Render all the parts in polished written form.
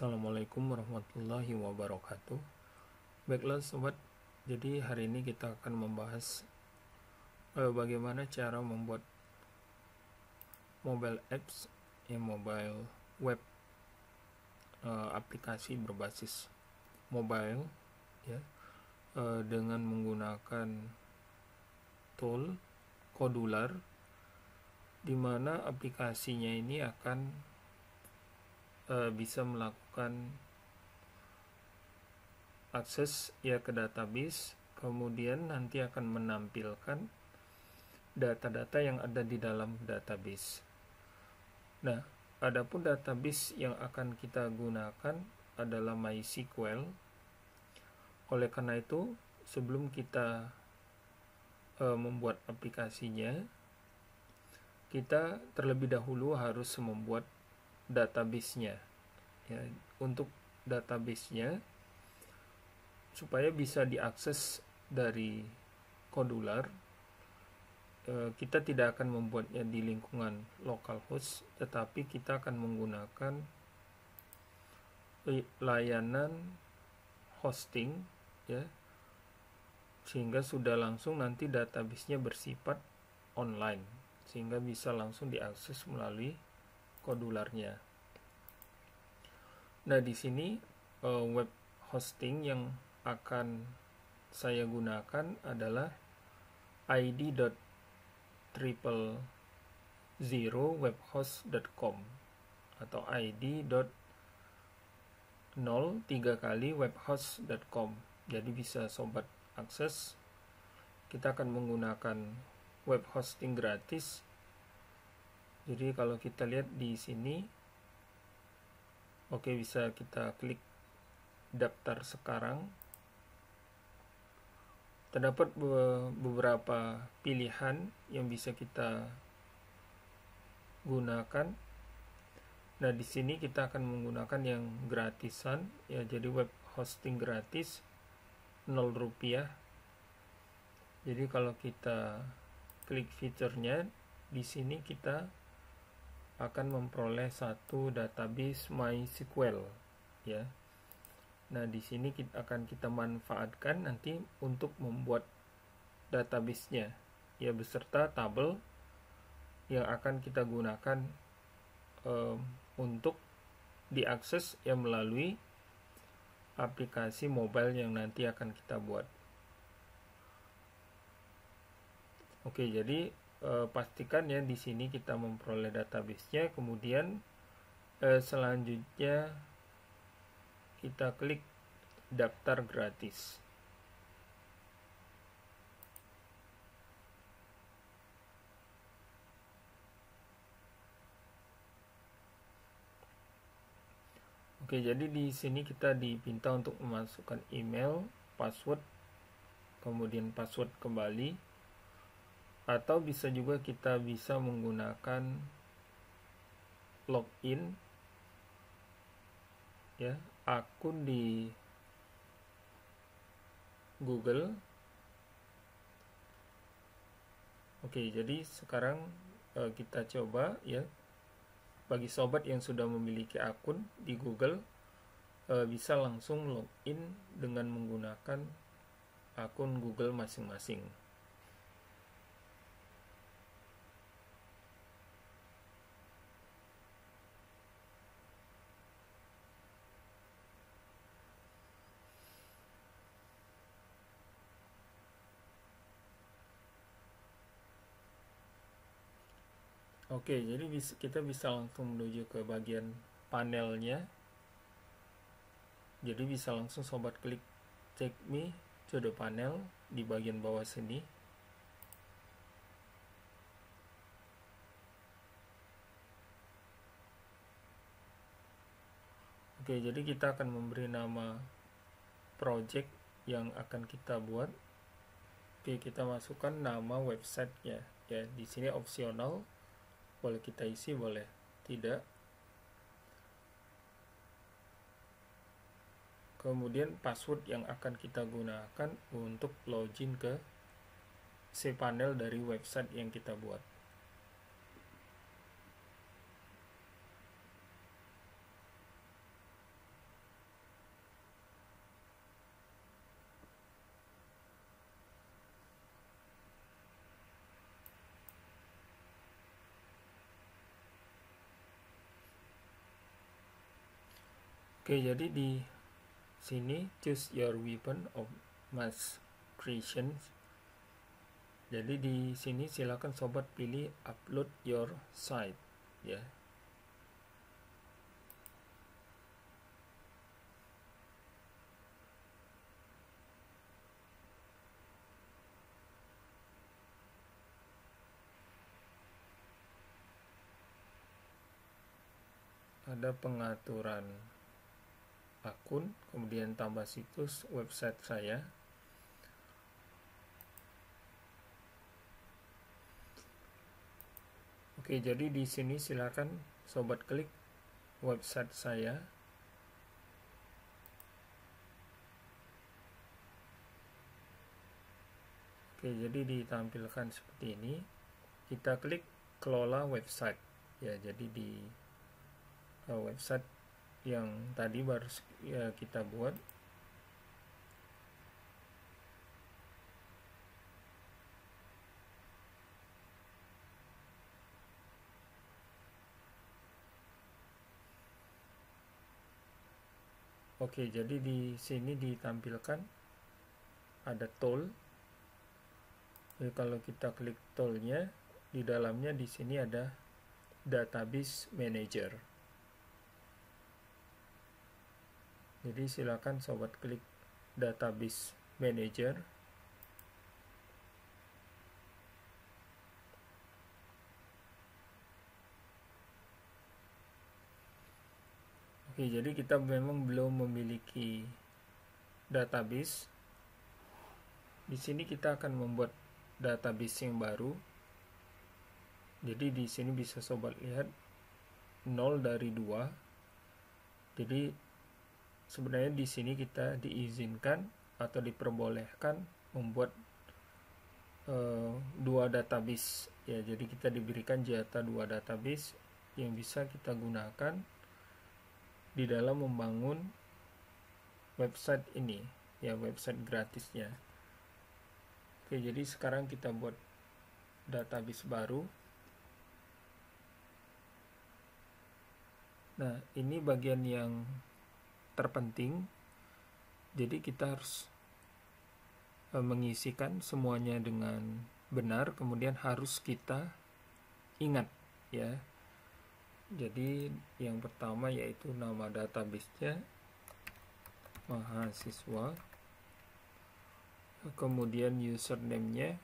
Assalamualaikum warahmatullahi wabarakatuh. Baiklah sobat, jadi hari ini kita akan membahas bagaimana cara membuat mobile apps, mobile web, aplikasi berbasis mobile, ya, dengan menggunakan tool Kodular, di mana aplikasinya ini akan bisa melakukan akses ke database, kemudian nanti akan menampilkan data-data yang ada di dalam database. Nah, adapun database yang akan kita gunakan adalah MySQL. Oleh karena itu, sebelum kita membuat aplikasinya, kita terlebih dahulu harus membuat database-nya. Ya, untuk database-nya supaya bisa diakses dari Kodular, kita tidak akan membuatnya di lingkungan localhost, tetapi kita akan menggunakan layanan hosting, ya, sehingga sudah langsung nanti database-nya bersifat online, sehingga bisa langsung diakses melalui Kodularnya. Nah, di sini web hosting yang akan saya gunakan adalah id.000webhost.com atau id.0 3 kali webhost.com. Jadi bisa sobat akses. Kita akan menggunakan web hosting gratis. Jadi kalau kita lihat di sini, bisa kita klik daftar sekarang. Terdapat beberapa pilihan yang bisa kita gunakan. Nah, di sini kita akan menggunakan yang gratisan, ya. Jadi web hosting gratis 0 rupiah. Jadi kalau kita klik fiturnya, di sini kita akan memperoleh satu database MySQL, ya. Nah, di sini akan kita manfaatkan nanti untuk membuat database-nya, ya, beserta tabel yang akan kita gunakan untuk diakses melalui aplikasi mobile yang nanti akan kita buat. Jadi pastikan ya di sini kita memperoleh database-nya, kemudian selanjutnya kita klik daftar gratis. Jadi di sini kita diminta untuk memasukkan email, password, kemudian password kembali, atau bisa juga kita bisa menggunakan login, ya, akun di Google. Jadi sekarang kita coba, ya, bagi sobat yang sudah memiliki akun di Google, bisa langsung login dengan menggunakan akun Google masing-masing. Jadi kita bisa langsung menuju ke bagian panelnya. Jadi bisa langsung sobat klik take me to the panel di bagian bawah sini. Jadi kita akan memberi nama project yang akan kita buat. Kita masukkan nama website-nya, ya. Di sini opsional, boleh kita isi, boleh tidak. Kemudian password yang akan kita gunakan untuk login ke cPanel dari website yang kita buat. Oke, jadi di sini choose your weapon of mass creation. Jadi di sini silakan sobat pilih upload your site ya. Ada pengaturan akun, kemudian tambah situs website saya. Oke, jadi di sini silakan sobat klik website saya. Oke, jadi ditampilkan seperti ini. Kita klik kelola website ya. Jadi di website yang tadi baru ya kita buat. Oke, jadi di sini ditampilkan ada tool. Jadi kalau kita klik toolnya, di dalamnya di sini ada database manager. Jadi silakan sobat klik database manager. Oke, jadi kita memang belum memiliki database. Di sini kita akan membuat database yang baru. Jadi di sini bisa sobat lihat 0 dari 2. Jadi sebenarnya di sini kita diizinkan atau diperbolehkan membuat 2 database ya. Jadi kita diberikan jatah 2 database yang bisa kita gunakan di dalam membangun website ini ya, website gratisnya. Oke, jadi sekarang kita buat database baru. Nah, ini bagian yang terpenting. Jadi kita harus mengisikan semuanya dengan benar, kemudian harus kita ingat ya. Jadi yang pertama yaitu nama database-nya mahasiswa, kemudian username-nya,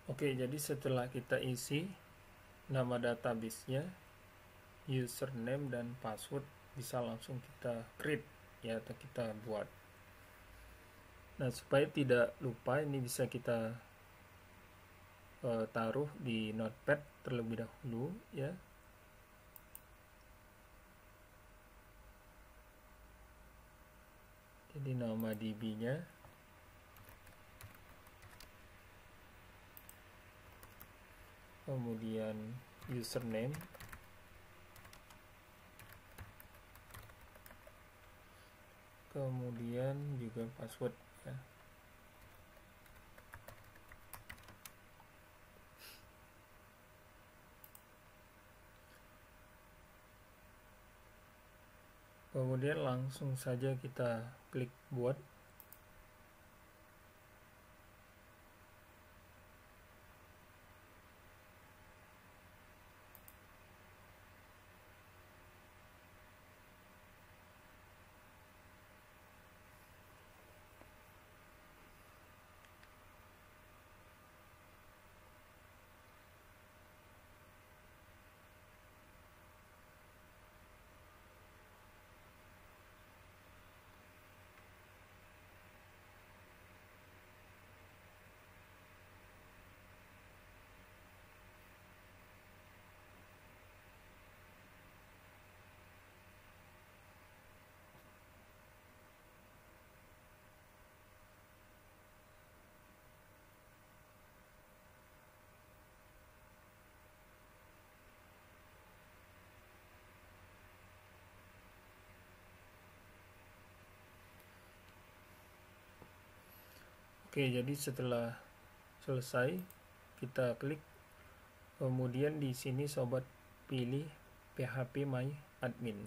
oke. Jadi setelah kita isi nama database-nya, username dan password, bisa langsung kita create ya, atau kita buat. Nah, supaya tidak lupa, ini bisa kita taruh di notepad terlebih dahulu ya. Jadi nama DB-nya, kemudian username, kemudian juga password ya. Kemudian langsung saja kita klik buat. Oke, jadi setelah selesai kita klik Kemudian di sini sobat pilih PHP My Admin.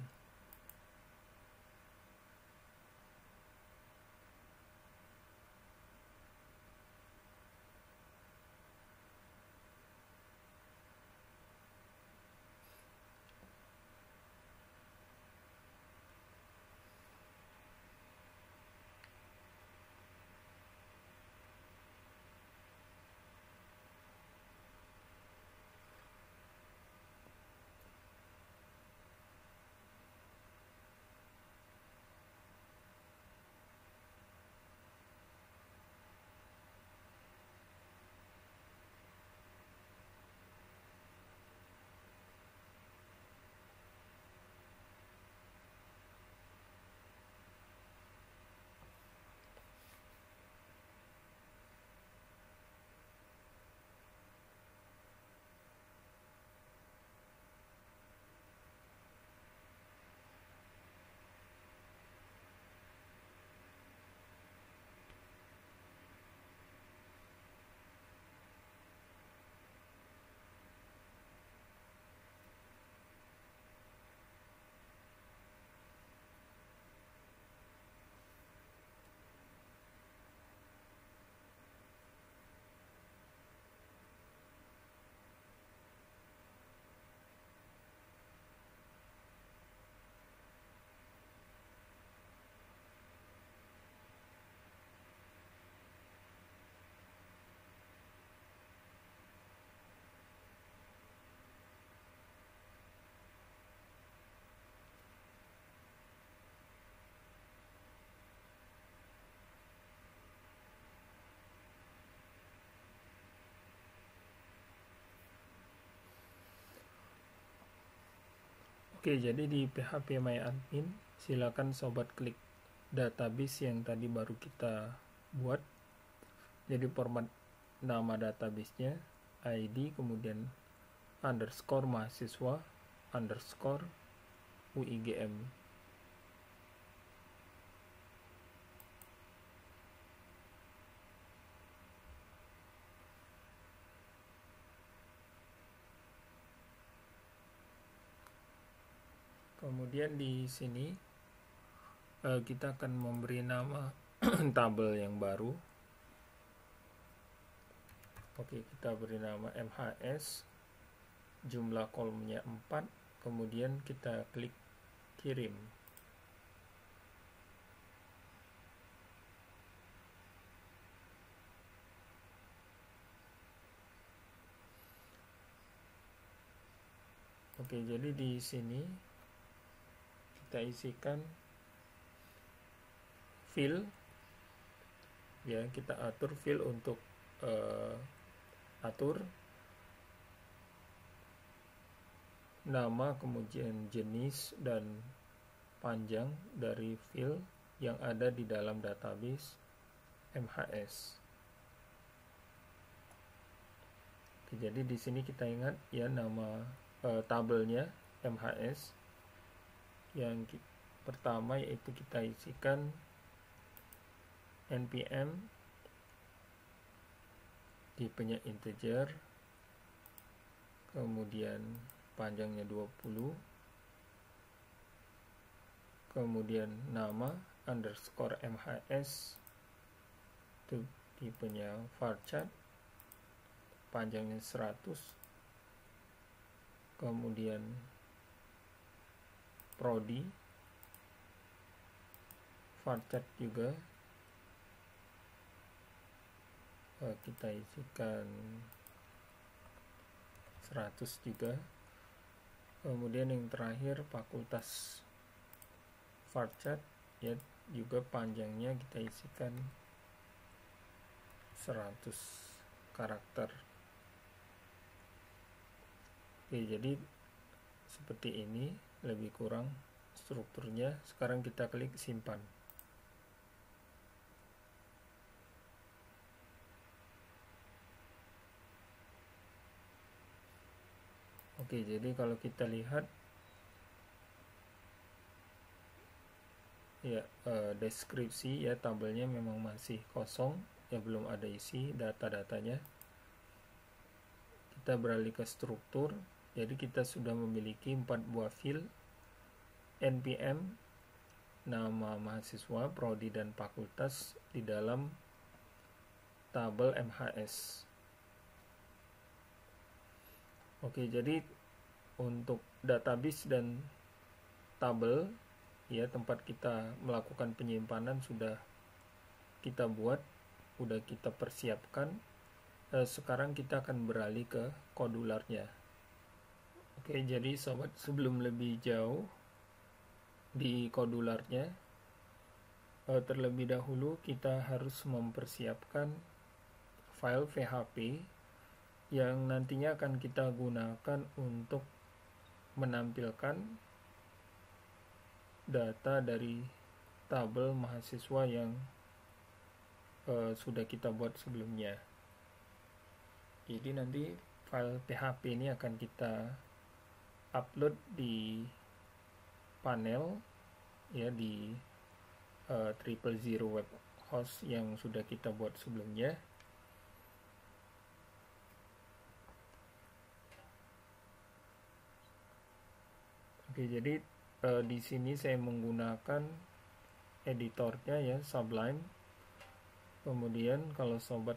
Oke, jadi di PHP My Admin silakan sobat klik database yang tadi baru kita buat. Jadi format nama databasenya ID, kemudian underscore mahasiswa underscore UIGM. Kemudian di sini kita akan memberi nama tabel yang baru. Oke, kita beri nama MHS, jumlah kolomnya 4, kemudian kita klik kirim. Oke, jadi di sini kita isikan fill, ya kita atur fill untuk atur nama, kemudian jenis dan panjang dari fill yang ada di dalam database MHS. Oke, jadi di sini kita ingat ya nama tabelnya MHS. Yang pertama yaitu kita isikan npm, tipenya integer, kemudian panjangnya 20, kemudian nama underscore MHS, itu tipenya varchar, panjangnya 100, kemudian prodi varchar juga kita isikan 100 juga. Kemudian yang terakhir fakultas varchar, ya juga panjangnya kita isikan 100 karakter. Oke, jadi seperti ini lebih kurang strukturnya. Sekarang kita klik simpan. Oke, jadi kalau kita lihat ya deskripsi ya tabelnya memang masih kosong ya, belum ada isi data-datanya. kita beralih ke struktur. Jadi kita sudah memiliki 4 buah field, NPM, nama mahasiswa, prodi dan fakultas di dalam tabel MHS. Oke, jadi untuk database dan tabel, ya, tempat kita melakukan penyimpanan sudah kita buat, sudah kita persiapkan. Sekarang kita akan beralih ke kodularnya. Oke, jadi sobat, sebelum lebih jauh di kodularnya, terlebih dahulu kita harus mempersiapkan file PHP yang nantinya akan kita gunakan untuk menampilkan data dari tabel mahasiswa yang sudah kita buat sebelumnya. Jadi nanti file PHP ini akan kita upload di panel, ya, di 000 web host yang sudah kita buat sebelumnya. Oke, jadi di sini saya menggunakan editornya, ya, Sublime. Kemudian kalau sobat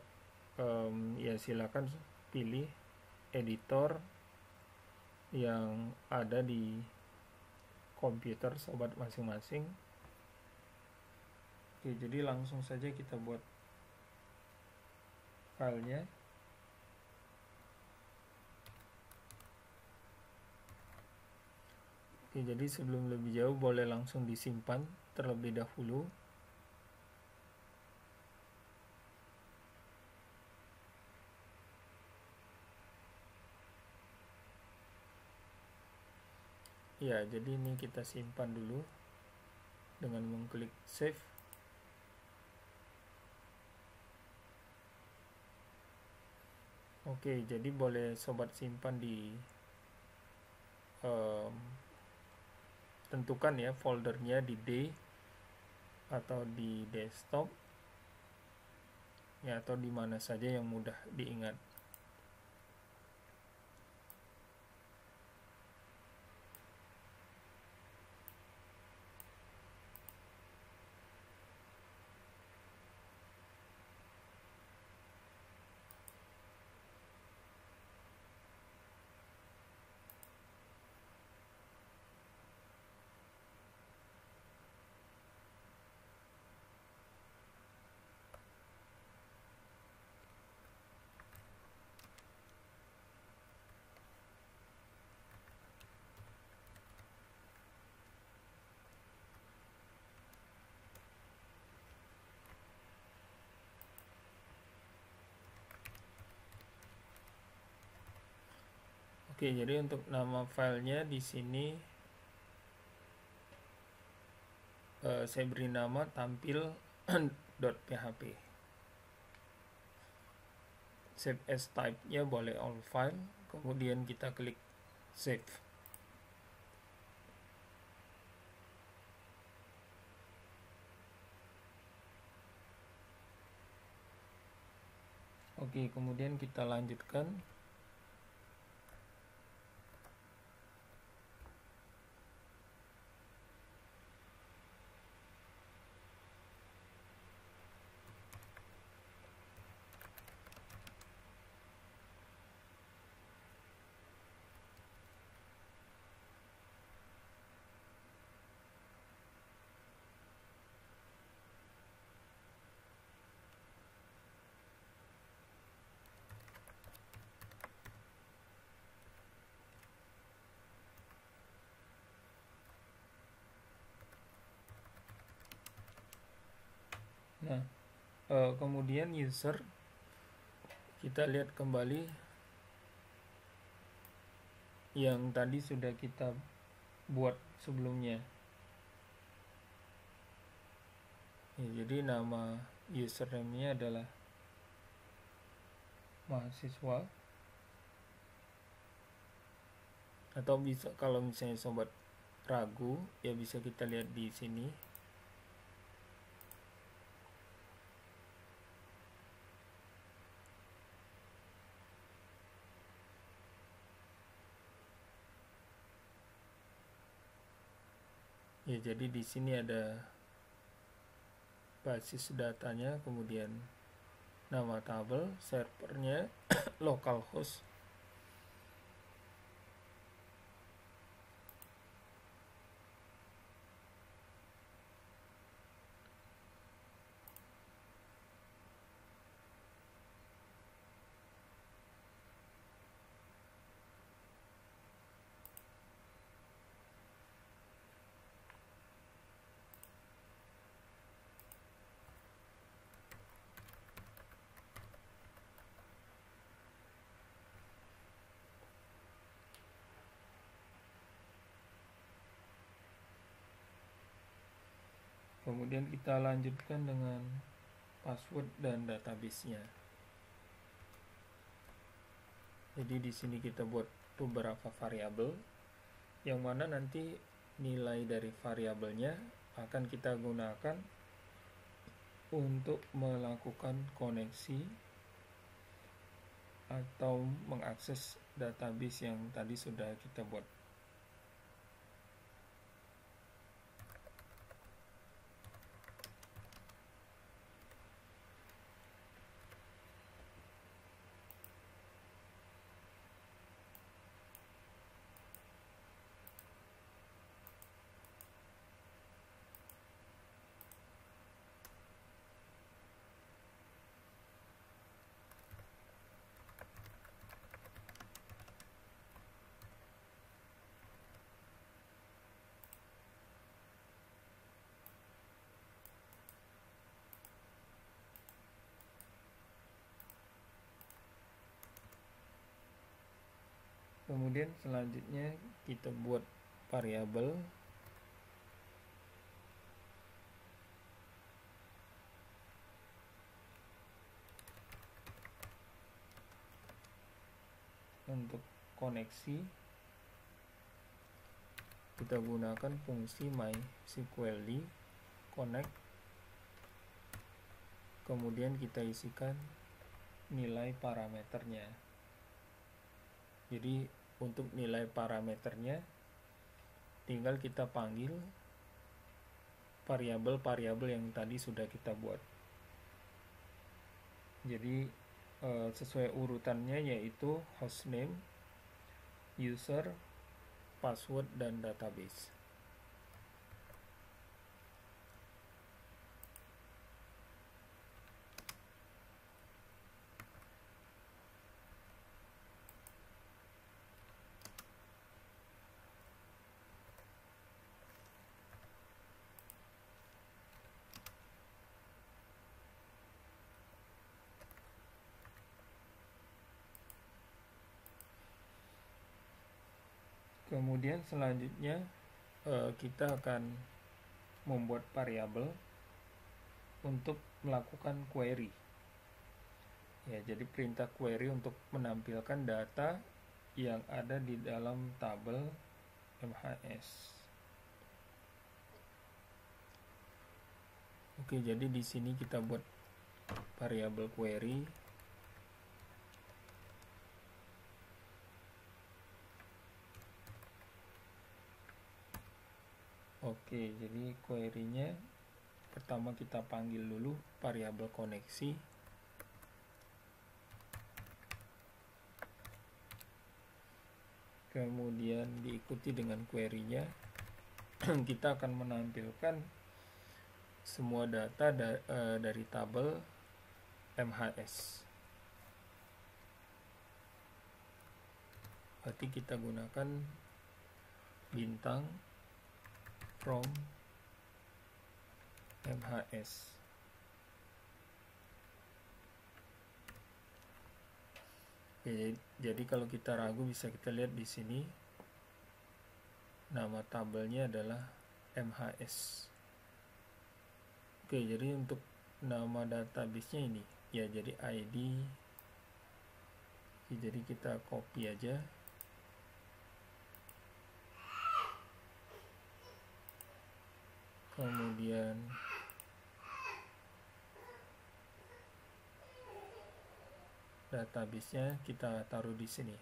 ya silakan pilih editor yang ada di komputer sobat masing-masing. Oke, jadi langsung saja kita buat filenya. Oke, jadi sebelum lebih jauh boleh langsung disimpan terlebih dahulu. Ya, jadi ini kita simpan dulu dengan mengklik save. Oke, jadi boleh sobat simpan di tentukan, ya, foldernya di D atau di desktop, ya, atau di mana saja yang mudah diingat. Oke, jadi untuk nama filenya di sini saya beri nama tampil.php. Save as type-nya boleh all file, kemudian kita klik save. Oke, kemudian kita lanjutkan. Nah, kemudian user, kita lihat kembali yang tadi sudah kita buat sebelumnya. Ya, jadi nama username-nya adalah mahasiswa, atau bisa, kalau misalnya sobat ragu, ya bisa kita lihat di sini. Ya, jadi di sini ada basis datanya, kemudian nama tabel, servernya, localhost. Kemudian kita lanjutkan dengan password dan database-nya. Jadi di sini kita buat beberapa variabel, yang mana nanti nilai dari variabelnya akan kita gunakan untuk melakukan koneksi atau mengakses database yang tadi sudah kita buat. Kemudian selanjutnya kita buat variabel untuk koneksi. Kita gunakan fungsi MySQL connect. Kemudian kita isikan nilai parameternya. Jadi untuk nilai parameternya tinggal kita panggil variabel-variabel yang tadi sudah kita buat. Jadi sesuai urutannya, yaitu hostname, user, password, dan database. Kemudian selanjutnya kita akan membuat variabel untuk melakukan query. Ya, jadi perintah query untuk menampilkan data yang ada di dalam tabel MHS. Oke, jadi di sini kita buat variabel query. Oke, jadi query-nya pertama kita panggil dulu variabel koneksi. Kemudian diikuti dengan query-nya. Kita akan menampilkan semua data dari tabel MHS. Berarti kita gunakan bintang from MHS. Oke, jadi kalau kita ragu bisa kita lihat di sini nama tabelnya adalah MHS. Oke, jadi untuk nama database-nya ini ya, jadi ID. Jadi kita copy aja. Kemudian database-nya kita taruh di sini.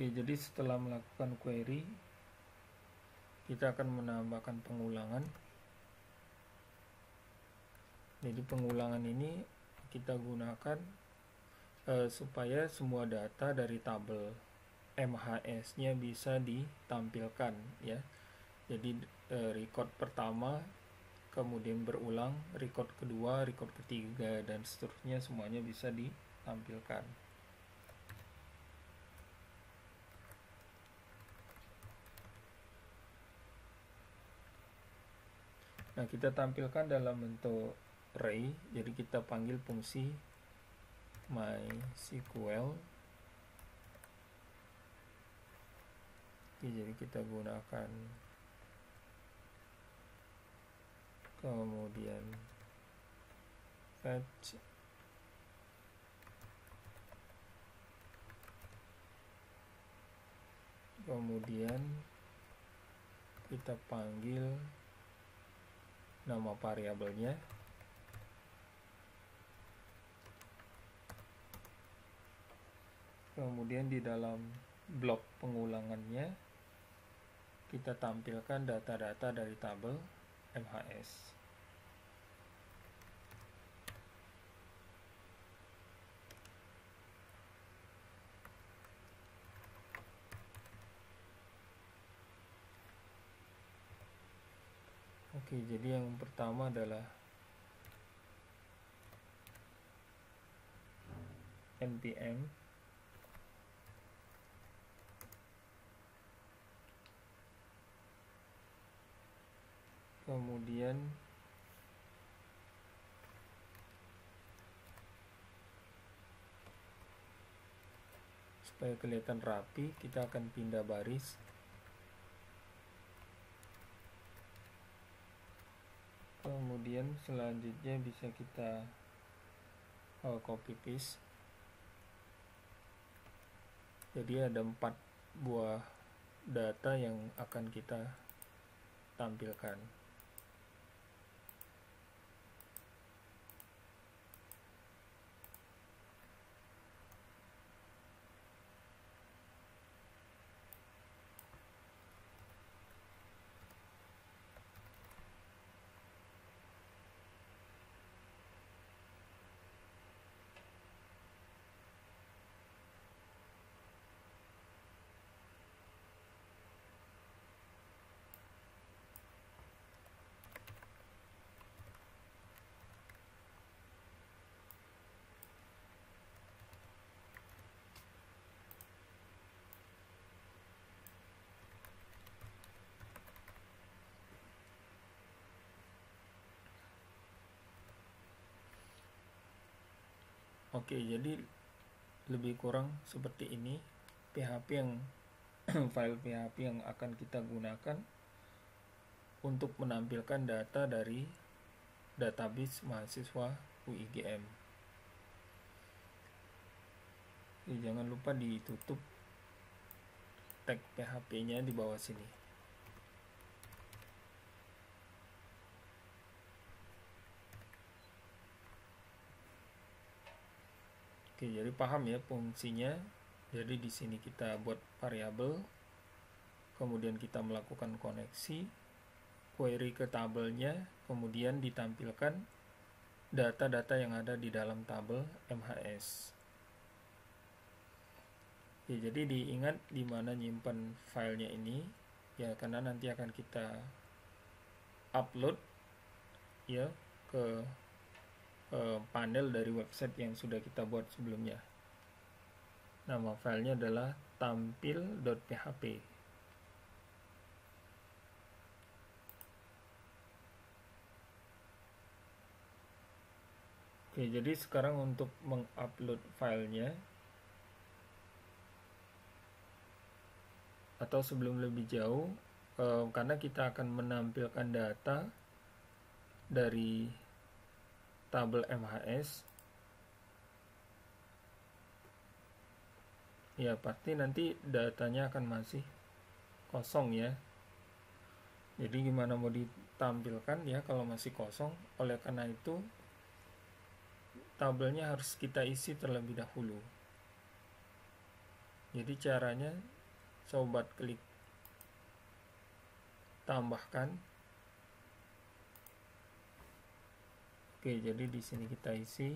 Oke, jadi setelah melakukan query, kita akan menambahkan pengulangan. Jadi pengulangan ini kita gunakan supaya semua data dari tabel MHS-nya bisa ditampilkan ya. Jadi record pertama kemudian berulang, record kedua, record ketiga, dan seterusnya semuanya bisa ditampilkan. Nah, kita tampilkan dalam bentuk array, jadi kita panggil fungsi MySQL. Oke, jadi kita gunakan, kemudian fetch, kemudian kita panggil nama variabelnya, kemudian di dalam blok pengulangannya kita tampilkan data-data dari tabel MHS. Oke, jadi yang pertama adalah npm kemudian supaya kelihatan rapi kita akan pindah baris, kemudian selanjutnya bisa kita copy paste. Jadi ada 4 buah data yang akan kita tampilkan. Oke, jadi lebih kurang seperti ini PHP yang file PHP yang akan kita gunakan untuk menampilkan data dari database mahasiswa UIGM. Jadi jangan lupa ditutup tag PHP-nya di bawah sini. Oke, jadi paham ya fungsinya. Jadi di sini kita buat variabel, kemudian kita melakukan koneksi, query ke tabelnya, kemudian ditampilkan data-data yang ada di dalam tabel MHS. Oke, jadi diingat di mana nyimpan filenya ini ya, karena nanti akan kita upload ya ke panel dari website yang sudah kita buat sebelumnya. Nama filenya adalah tampil.php. Oke, jadi sekarang untuk mengupload filenya, atau sebelum lebih jauh, karena kita akan menampilkan data dari tabel MHS, ya pasti nanti datanya akan masih kosong ya. Jadi gimana mau ditampilkan ya kalau masih kosong? Oleh karena itu tabelnya harus kita isi terlebih dahulu. Jadi caranya sobat klik tambahkan. Oke, jadi di sini kita isi.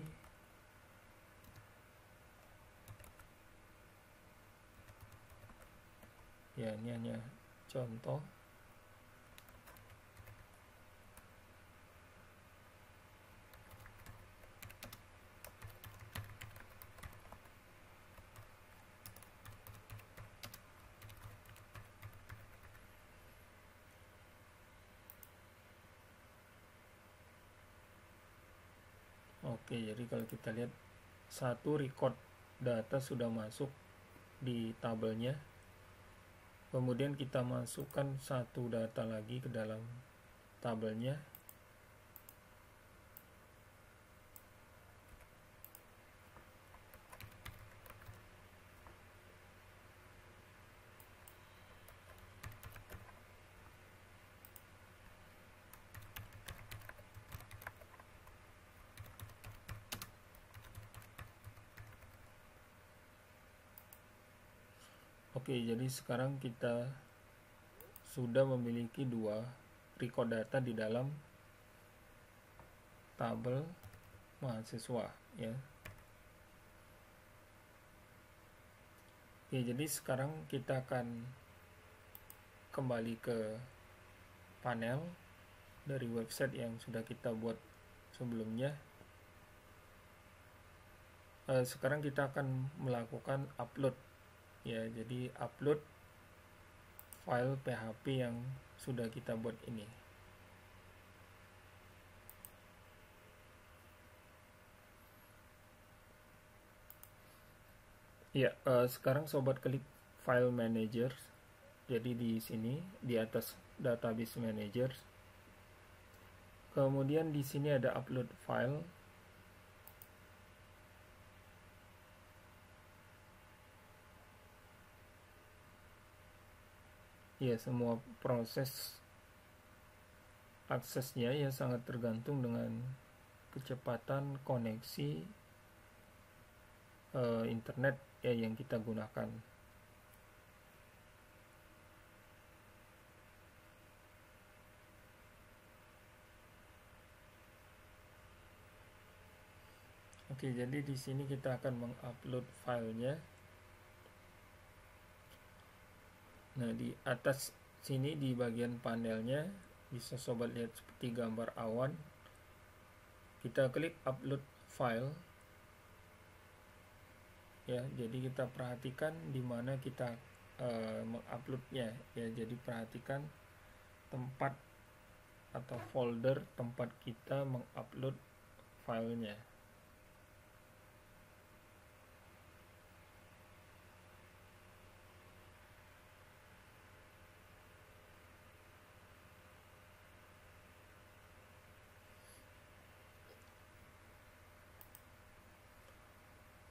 Ya, ini hanya contoh. Oke, jadi kalau kita lihat satu record data sudah masuk di tabelnya. Kemudian kita masukkan satu data lagi ke dalam tabelnya. Oke, jadi sekarang kita sudah memiliki dua record data di dalam tabel mahasiswa, ya. Oke, jadi sekarang kita akan kembali ke panel dari website yang sudah kita buat sebelumnya. Sekarang kita akan melakukan upload, ya. Jadi upload file PHP yang sudah kita buat ini. Ya, sekarang sobat klik file manager. Jadi di sini di atas database manager. Kemudian di sini ada upload file. Ya, semua proses aksesnya ya sangat tergantung dengan kecepatan koneksi internet ya yang kita gunakan. Oke, jadi di sini kita akan mengupload filenya. Nah, di atas sini di bagian panelnya bisa sobat lihat seperti gambar awan. Kita klik upload file. Ya, jadi kita perhatikan di mana kita menguploadnya. Ya, jadi perhatikan tempat atau folder tempat kita mengupload filenya.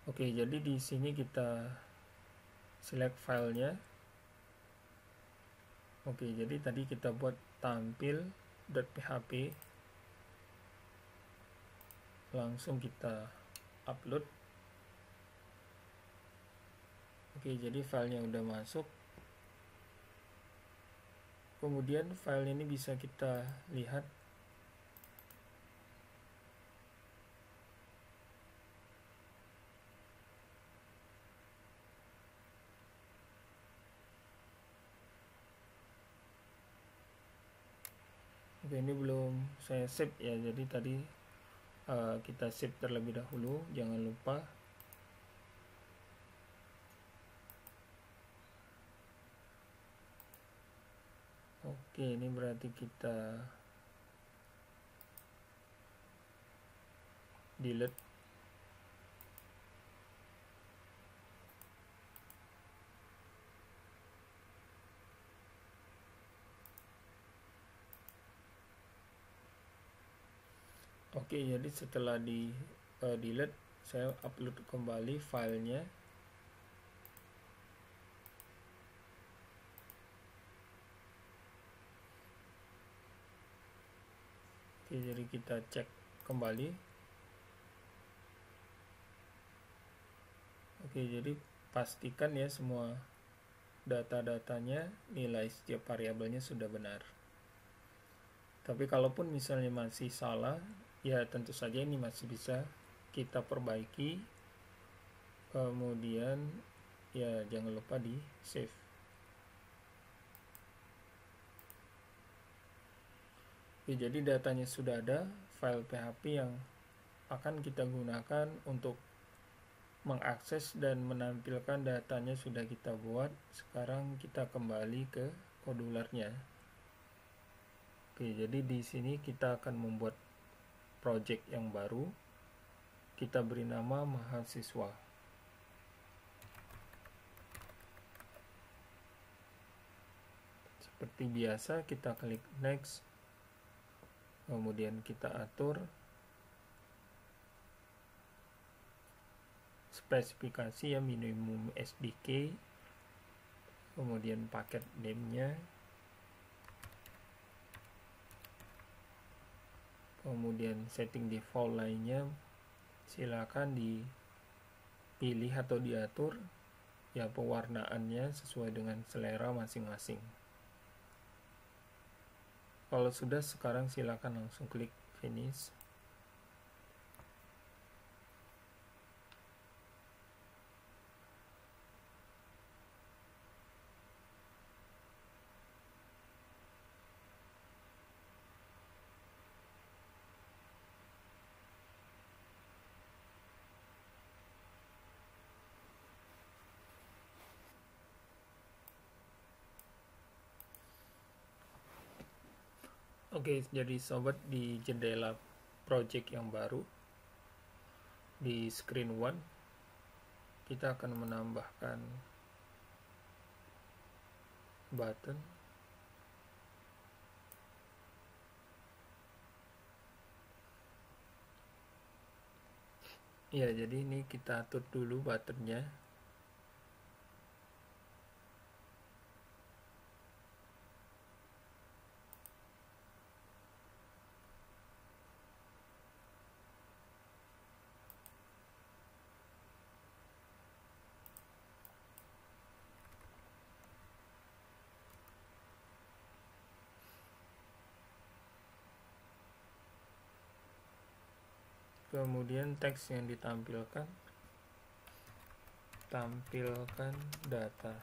Oke, jadi di sini kita select filenya. Oke, jadi tadi kita buat tampil.php. Langsung kita upload. Oke, jadi filenya udah masuk. Kemudian file ini bisa kita lihat. Oke, ini belum saya save ya, jadi tadi kita save terlebih dahulu, jangan lupa. Oke, ini berarti kita delete. Oke, jadi setelah di delete, saya upload kembali filenya. Oke, jadi kita cek kembali. Oke, jadi pastikan ya semua data-datanya, nilai setiap variabelnya sudah benar. Tapi kalaupun misalnya masih salah, ya tentu saja ini masih bisa kita perbaiki. Kemudian ya jangan lupa di save. Ya, jadi datanya sudah ada, file PHP yang akan kita gunakan untuk mengakses dan menampilkan datanya sudah kita buat. Sekarang kita kembali ke modularnya. Oke, jadi di sini kita akan membuat project yang baru. Kita beri nama mahasiswa. Seperti biasa, kita klik next. Kemudian kita atur spesifikasi ya, minimum SDK, kemudian paket name-nya, kemudian setting default lainnya silakan dipilih atau diatur ya, pewarnaannya sesuai dengan selera masing-masing. Kalau sudah, sekarang silakan langsung klik finish. Oke, jadi sobat, di jendela project yang baru di screen 1 kita akan menambahkan button. Ya, jadi ini kita atur dulu buttonnya. Kemudian teks yang ditampilkan, tampilkan data.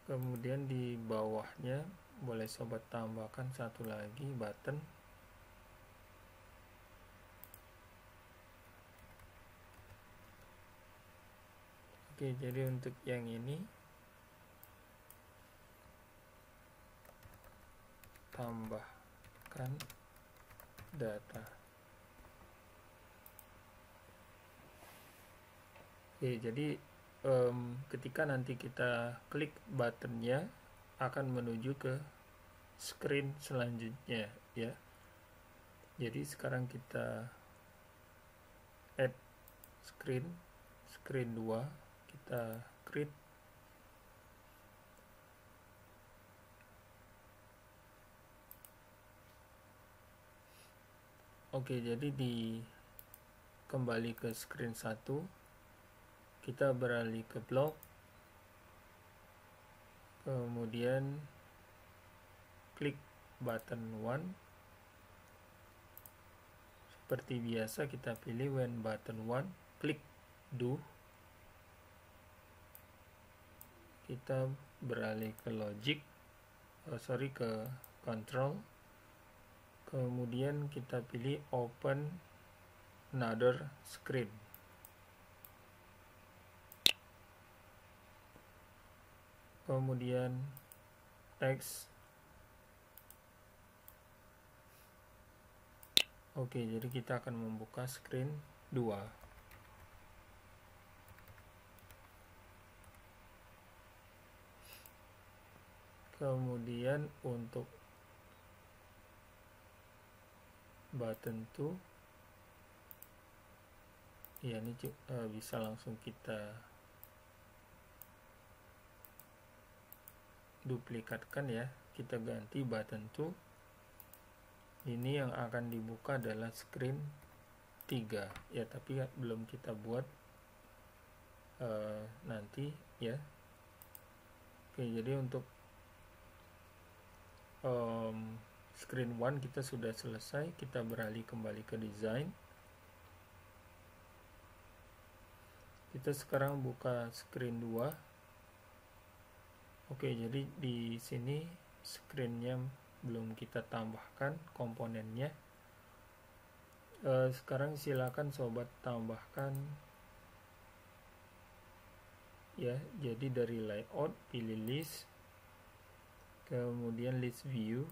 Kemudian di bawahnya boleh sobat tambahkan satu lagi button. Oke, jadi untuk yang ini tambahkan data. Oke, jadi ketika nanti kita klik buttonnya akan menuju ke screen selanjutnya ya. Jadi sekarang kita add screen 2, kita create. Oke, jadi kembali ke screen 1, kita beralih ke blog, kemudian klik button 1. Seperti biasa kita pilih when button 1, klik do. Kita beralih ke logic, ke control, kemudian kita pilih open another screen. Kemudian text. Oke, jadi kita akan membuka screen 2. Kemudian untuk button 2 ya, ini bisa langsung kita duplikatkan ya. Kita ganti button 2. Ini yang akan dibuka adalah screen 3 ya, tapi belum kita buat nanti ya. Oke, jadi untuk screen 1 kita sudah selesai. Kita beralih kembali ke desain. Kita sekarang buka screen 2. Oke, jadi di sini screennya belum kita tambahkan komponennya. Sekarang silakan sobat tambahkan ya. Jadi dari layout pilih list, kemudian list view,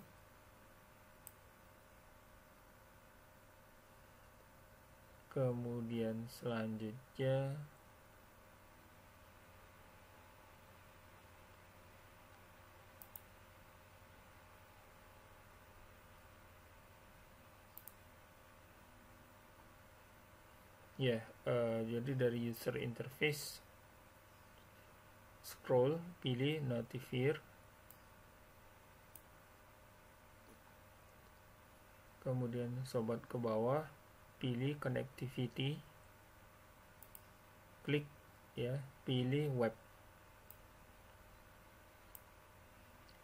kemudian selanjutnya ya, jadi dari user interface scroll, pilih Notifier, kemudian sobat ke bawah pilih connectivity, klik ya, pilih web.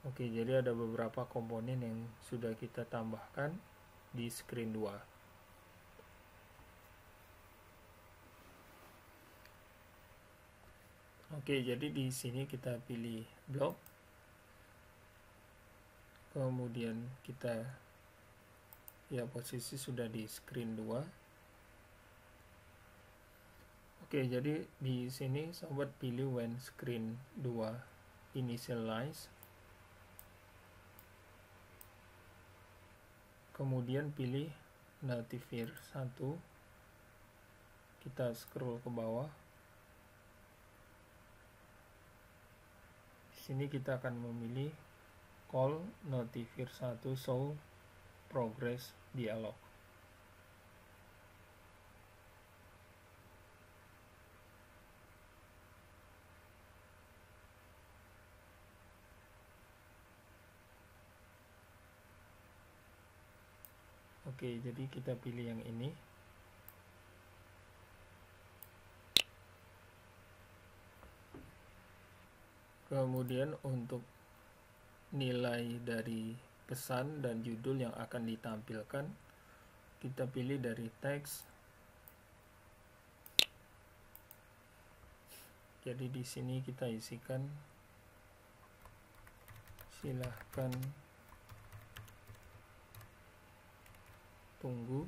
Oke, jadi ada beberapa komponen yang sudah kita tambahkan di screen 2. Oke, jadi di sini kita pilih blog, kemudian kita ya posisi sudah di screen 2. Oke, jadi di sini sobat pilih when screen 2 initialize, kemudian pilih Notifier 1, kita scroll ke bawah. Sini kita akan memilih call Notifier 1 show progress dialog. Oke, jadi kita pilih yang ini. Kemudian untuk nilai dari pesan dan judul yang akan ditampilkan, kita pilih dari teks. Jadi di sini kita isikan silahkan tunggu.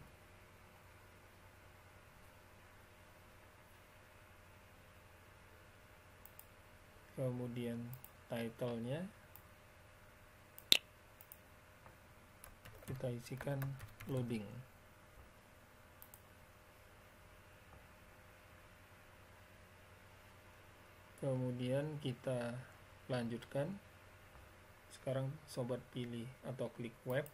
Kemudian title-nya kita isikan loading. Kemudian kita lanjutkan. Sekarang sobat pilih atau klik web.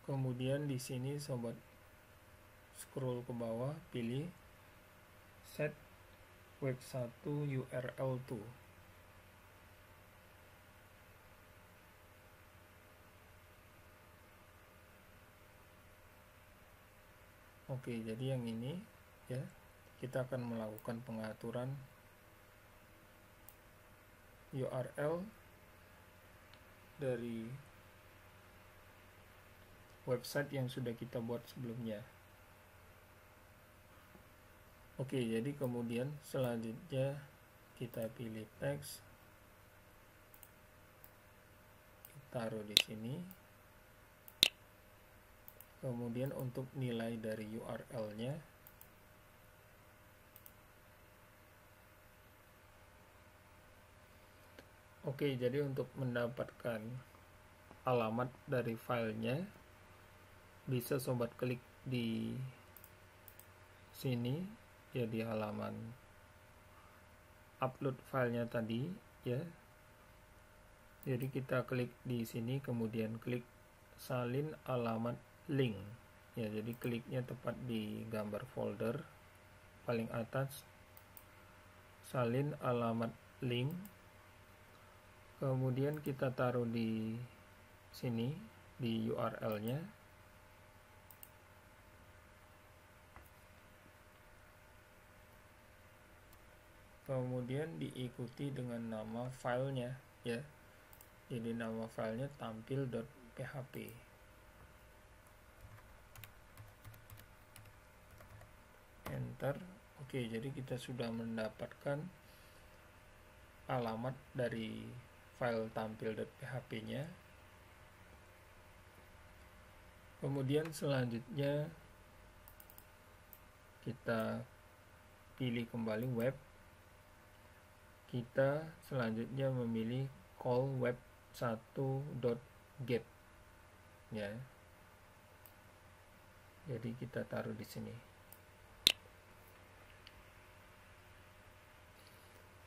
Kemudian di sini sobat scroll ke bawah, pilih set web 1 URL 2. Oke, jadi yang ini ya, kita akan melakukan pengaturan URL dari website yang sudah kita buat sebelumnya. Oke, jadi kemudian selanjutnya kita pilih teks, taruh di sini. Kemudian untuk nilai dari URL-nya, oke, jadi untuk mendapatkan alamat dari filenya, bisa sobat klik di sini ya, di halaman upload filenya tadi ya. Jadi kita klik di sini, kemudian klik salin alamat link ya. Jadi kliknya tepat di gambar folder paling atas, salin alamat link. Kemudian kita taruh di sini di URL-nya. Kemudian diikuti dengan nama filenya ya. Jadi nama filenya tampil.php. Enter. Oke, jadi kita sudah mendapatkan alamat dari file tampil.php-nya. Kemudian selanjutnya kita pilih kembali web. Kita selanjutnya memilih call web1.get ya. Jadi kita taruh di sini.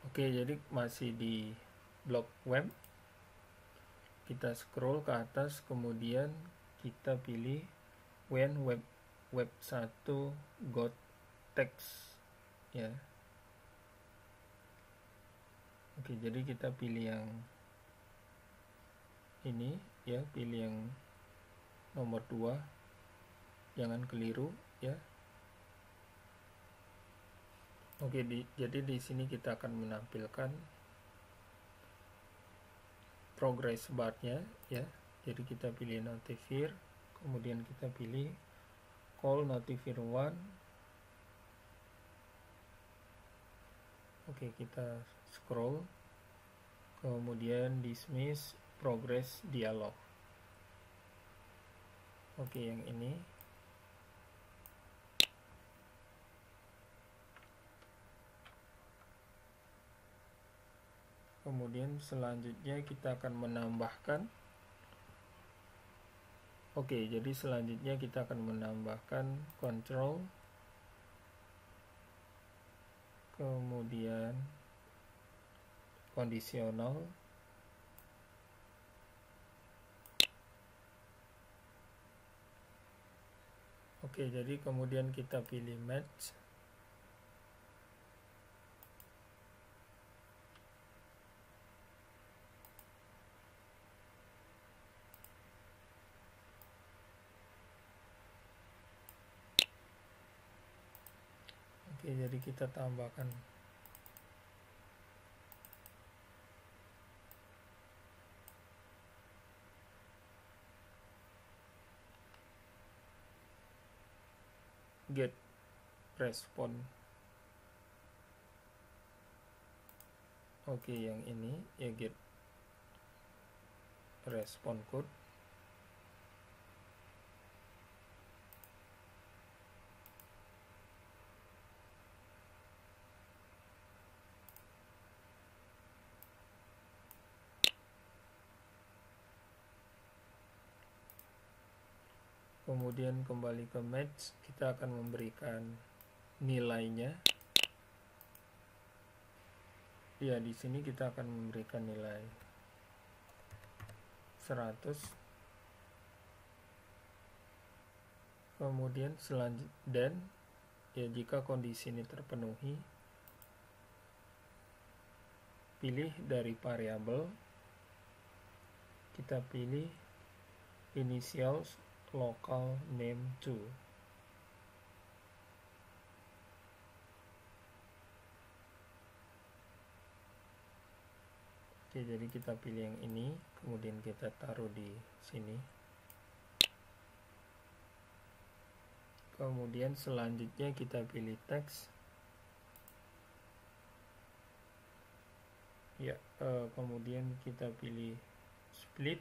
Oke, jadi masih di blok web. Kita scroll ke atas, kemudian kita pilih when web1 got text ya. Oke, jadi kita pilih yang ini ya, pilih yang nomor 2, jangan keliru ya. Oke, jadi di sini kita akan menampilkan progress bar-nya ya. Jadi kita pilih notifier, kemudian kita pilih call notifier 1. Oke, kita scroll, kemudian dismiss progress dialog. Oke, yang ini. Kemudian selanjutnya kita akan menambahkan. Oke, jadi selanjutnya kita akan menambahkan control, kemudian kondisional, oke, jadi kemudian kita pilih match. Oke, jadi kita tambahkan get response. Oke, yang ini ya, get response code. Kemudian kembali ke match, kita akan memberikan nilainya. Ya, di sini kita akan memberikan nilai 100. Kemudian selanjutnya, dan ya, jika kondisi ini terpenuhi, pilih dari variabel, kita pilih initials local name to. Oke, jadi kita pilih yang ini, kemudian kita taruh di sini. Kemudian selanjutnya kita pilih teks. Ya, kemudian kita pilih split.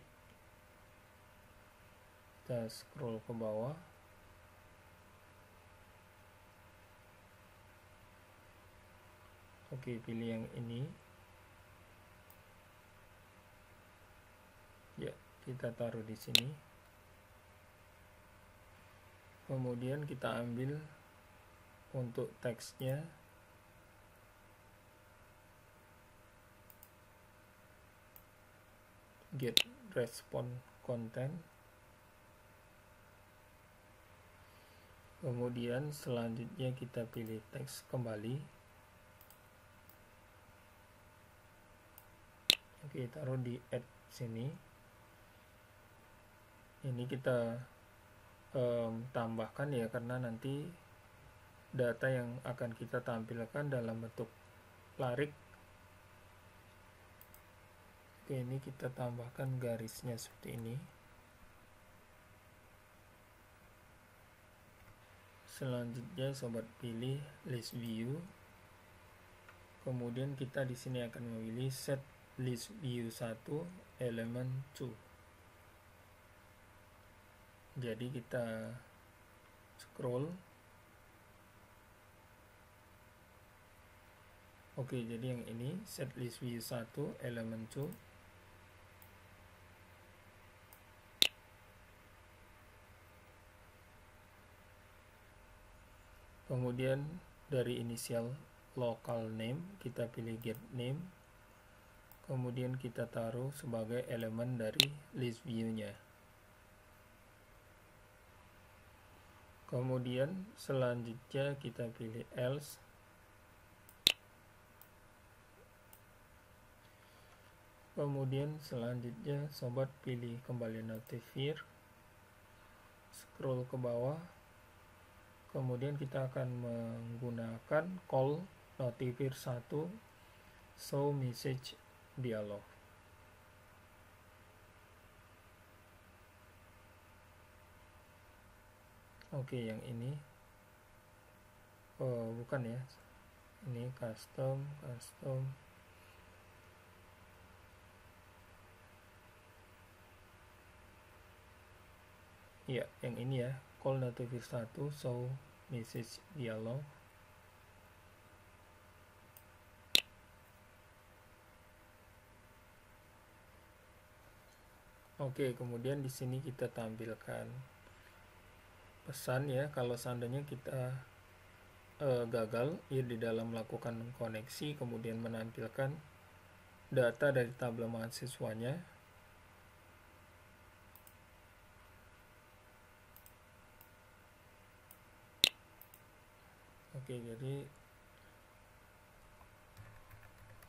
Kita scroll ke bawah. Oke, pilih yang ini. Ya, kita taruh di sini. Kemudian kita ambil untuk teksnya. Get response content. Kemudian selanjutnya kita pilih teks kembali. Oke, taruh di add sini. Ini kita tambahkan ya, karena nanti data yang akan kita tampilkan dalam bentuk larik. Oke, ini kita tambahkan garisnya seperti ini. Selanjutnya sobat pilih list view. Kemudian kita di sini akan memilih set list view 1 element 2. Jadi kita scroll. Oke, jadi yang ini set list view 1 element 2. Kemudian dari initial local name kita pilih get name. Kemudian kita taruh sebagai elemen dari list view-nya. Kemudian selanjutnya kita pilih else. Kemudian selanjutnya sobat pilih kembali notifier, scroll ke bawah. Kemudian kita akan menggunakan call notifier 1 show message dialog. Oke, yang ini bukan ya, ini custom. Ya, yang ini ya, call notifier 1 show message dialog. Oke, kemudian di sini kita tampilkan pesan ya, kalau seandainya kita gagal ya di dalam melakukan koneksi, kemudian menampilkan data dari tabel mahasiswanya. Oke, jadi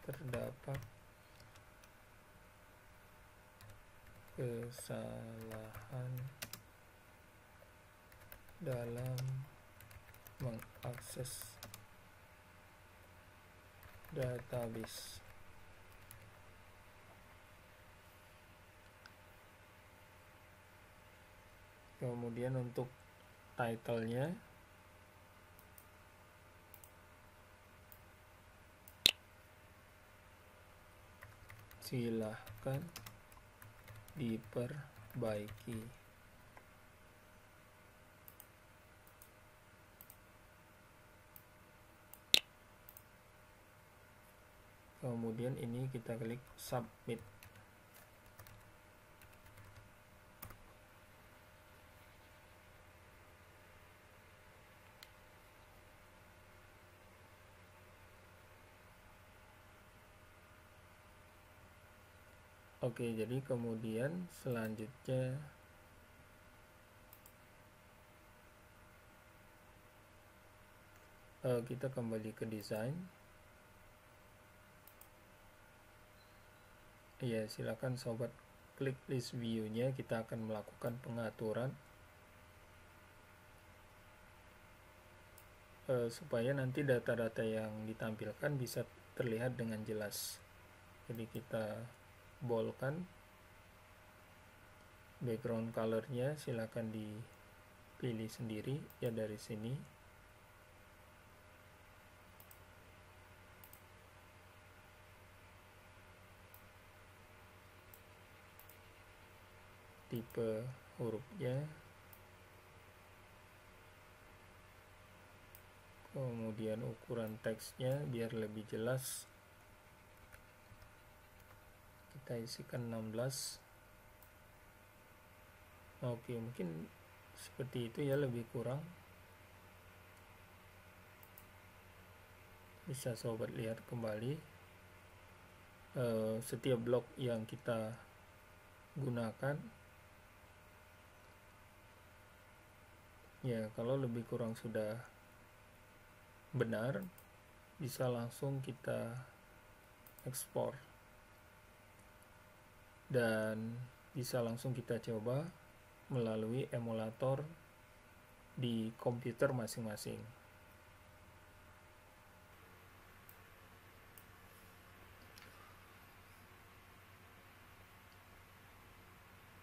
terdapat kesalahan dalam mengakses database. Kemudian untuk title-nya silahkan diperbaiki. Kemudian ini kita klik submit. Oke, jadi kemudian selanjutnya kita kembali ke desain. Ya, silakan sobat klik list view-nya, kita akan melakukan pengaturan supaya nanti data-data yang ditampilkan bisa terlihat dengan jelas. Jadi kita boldkan, background color-nya silakan dipilih sendiri ya dari sini. Tipe hurufnya, kemudian ukuran teksnya biar lebih jelas kita isikan 16. Oke, mungkin seperti itu ya, lebih kurang. Bisa sobat lihat kembali setiap blok yang kita gunakan. Ya, kalau lebih kurang sudah benar, bisa langsung kita ekspor. dan bisa langsung kita coba melalui emulator di komputer masing-masing.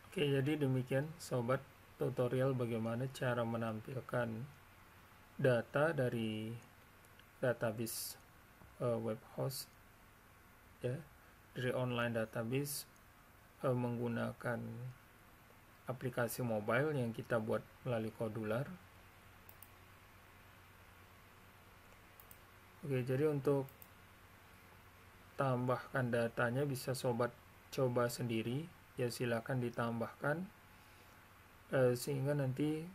Oke, jadi demikian sobat tutorial bagaimana cara menampilkan data dari database web host ya, dari online database menggunakan aplikasi mobile yang kita buat melalui Kodular. Oke, jadi untuk tambahkan datanya bisa sobat coba sendiri ya, silakan ditambahkan sehingga nanti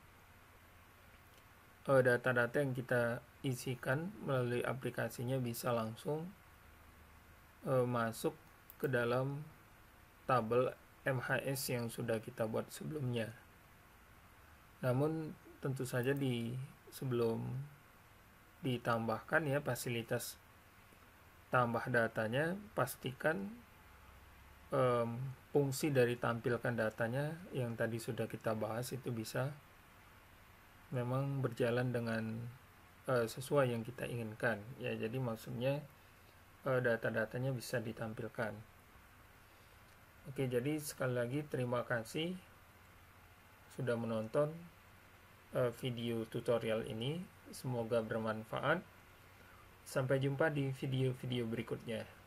data-data yang kita isikan melalui aplikasinya bisa langsung masuk ke dalam tabel MHS yang sudah kita buat sebelumnya. Namun tentu saja sebelum ditambahkan ya fasilitas tambah datanya, pastikan fungsi dari tampilkan datanya yang tadi sudah kita bahas itu bisa memang berjalan dengan sesuai yang kita inginkan ya. Jadi maksudnya data-datanya bisa ditampilkan. Oke, jadi sekali lagi terima kasih sudah menonton video tutorial ini, semoga bermanfaat. Sampai jumpa di video-video berikutnya.